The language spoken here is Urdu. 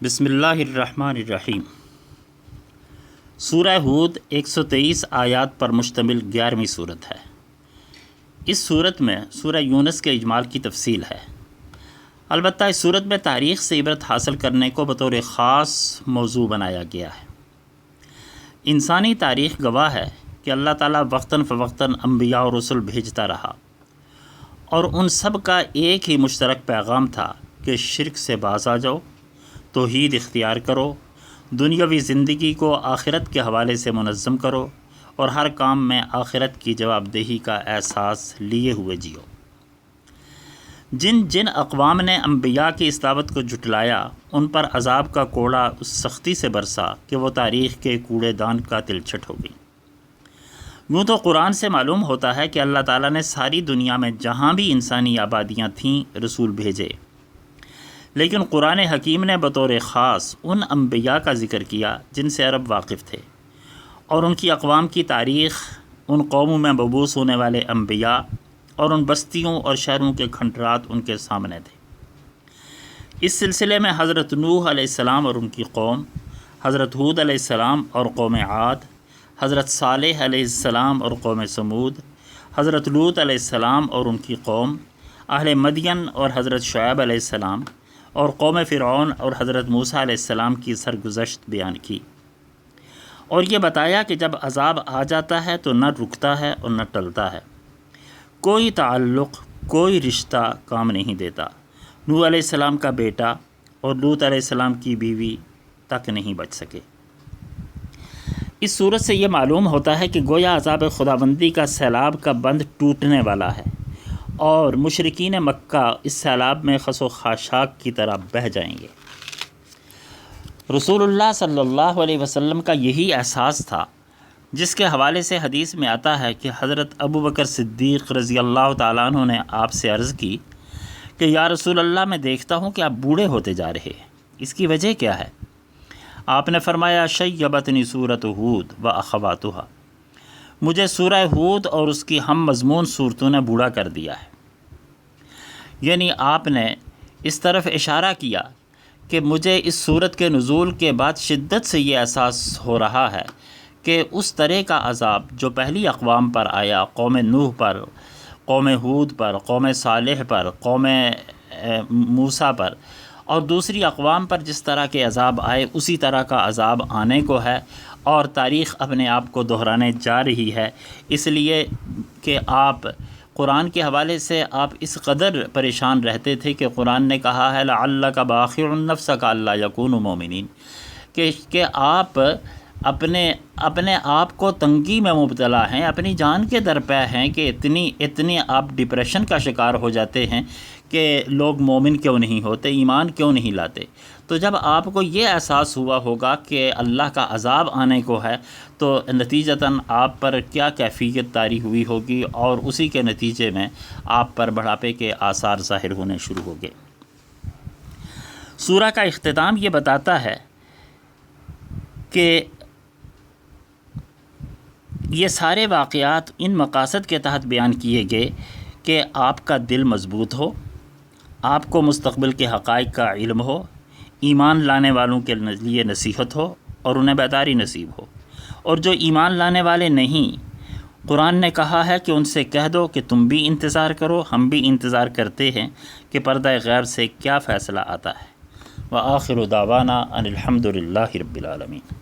بسم اللہ الرحمن الرحیم۔ سورہ ہود 123 آیات پر مشتمل 11ویں صورت ہے۔ اس صورت میں سورہ یونس کے اجمال کی تفصیل ہے، البتہ اس صورت میں تاریخ سے عبرت حاصل کرنے کو بطور خاص موضوع بنایا گیا ہے۔ انسانی تاریخ گواہ ہے کہ اللہ تعالیٰ وقتاً فوقتاً انبیاء اور رسل بھیجتا رہا، اور ان سب کا ایک ہی مشترک پیغام تھا کہ شرک سے باز آ جاؤ، توحید اختیار کرو، دنیاوی زندگی کو آخرت کے حوالے سے منظم کرو، اور ہر کام میں آخرت کی جواب دہی کا احساس لیے ہوئے جیو۔ جن جن اقوام نے انبیاء کی اس دعوت کو جھٹلایا، ان پر عذاب کا کوڑا اس سختی سے برسا کہ وہ تاریخ کے کوڑے دان کا تلچھٹ ہو گئی۔ یوں تو قرآن سے معلوم ہوتا ہے کہ اللہ تعالیٰ نے ساری دنیا میں جہاں بھی انسانی آبادیاں تھیں رسول بھیجے، لیکن قرآن حکیم نے بطور خاص ان انبیاء کا ذکر کیا جن سے عرب واقف تھے، اور ان کی اقوام کی تاریخ، ان قوموں میں مبعوث ہونے والے انبیاء اور ان بستیوں اور شہروں کے کھنڈرات ان کے سامنے تھے۔ اس سلسلے میں حضرت نوح علیہ السلام اور ان کی قوم، حضرت ہود علیہ السلام اور قوم عاد، حضرت صالح علیہ السلام اور قوم سمود، حضرت لوط علیہ السلام اور ان کی قوم، اہل مدین اور حضرت شعیب علیہ السلام، اور قوم فرعون اور حضرت موسیٰ علیہ السلام کی سرگزشت بیان کی، اور یہ بتایا کہ جب عذاب آ جاتا ہے تو نہ رکتا ہے اور نہ ٹلتا ہے، کوئی تعلق، کوئی رشتہ کام نہیں دیتا۔ نوح علیہ السلام کا بیٹا اور لوط علیہ السلام کی بیوی تک نہیں بچ سکے۔ اس صورت سے یہ معلوم ہوتا ہے کہ گویا عذاب خداوندی کا سیلاب کا بند ٹوٹنے والا ہے، اور مشرکین مکہ اس سیلاب میں خس و خاشاک کی طرح بہہ جائیں گے۔ رسول اللہ صلی اللہ علیہ وسلم کا یہی احساس تھا، جس کے حوالے سے حدیث میں آتا ہے کہ حضرت ابو بکر صدیق رضی اللہ تعالیٰ عنہ نے آپ سے عرض کی کہ یا رسول اللہ، میں دیکھتا ہوں کہ آپ بوڑھے ہوتے جا رہے ہیں، اس کی وجہ کیا ہے؟ آپ نے فرمایا شیبتنی سورۃ ہود و اخواتھا، مجھے سورہ ہود اور اس کی ہم مضمون صورتوں نے بوڑھا کر دیا ہے۔ یعنی آپ نے اس طرف اشارہ کیا کہ مجھے اس صورت کے نزول کے بعد شدت سے یہ احساس ہو رہا ہے کہ اس طرح کا عذاب جو پہلی اقوام پر آیا، قوم نوح پر، قوم ہود پر، قوم صالح پر، قوم موسیٰ پر، اور دوسری اقوام پر جس طرح کے عذاب آئے، اسی طرح کا عذاب آنے کو ہے، اور تاریخ اپنے آپ کو دہرانے جا رہی ہے، اس لیے کہ آپ قرآن کے حوالے سے آپ اس قدر پریشان رہتے تھے کہ قرآن نے کہا ہے لعلک باخع نفسک الا یکونوا مؤمنین، کہ آپ اپنے آپ کو تنگی میں مبتلا ہیں، اپنی جان کے درپے ہیں کہ اتنی آپ ڈپریشن کا شکار ہو جاتے ہیں کہ لوگ مومن کیوں نہیں ہوتے، ایمان کیوں نہیں لاتے۔ تو جب آپ کو یہ احساس ہوا ہوگا کہ اللہ کا عذاب آنے کو ہے، تو نتیجتاً آپ پر کیا کیفیت طاری ہوئی ہوگی، اور اسی کے نتیجے میں آپ پر بڑھاپے کے آثار ظاہر ہونے شروع ہو گئے۔ سورہ کا اختتام یہ بتاتا ہے کہ یہ سارے واقعات ان مقاصد کے تحت بیان کیے گئے کہ آپ کا دل مضبوط ہو، آپ کو مستقبل کے حقائق کا علم ہو، ایمان لانے والوں کے لیے نصیحت ہو اور انہیں بیداری نصیب ہو، اور جو ایمان لانے والے نہیں، قرآن نے کہا ہے کہ ان سے کہہ دو کہ تم بھی انتظار کرو، ہم بھی انتظار کرتے ہیں کہ پردہ غیب سے کیا فیصلہ آتا ہے۔ وآخر دعوانا ان الحمد للہ رب العالمین۔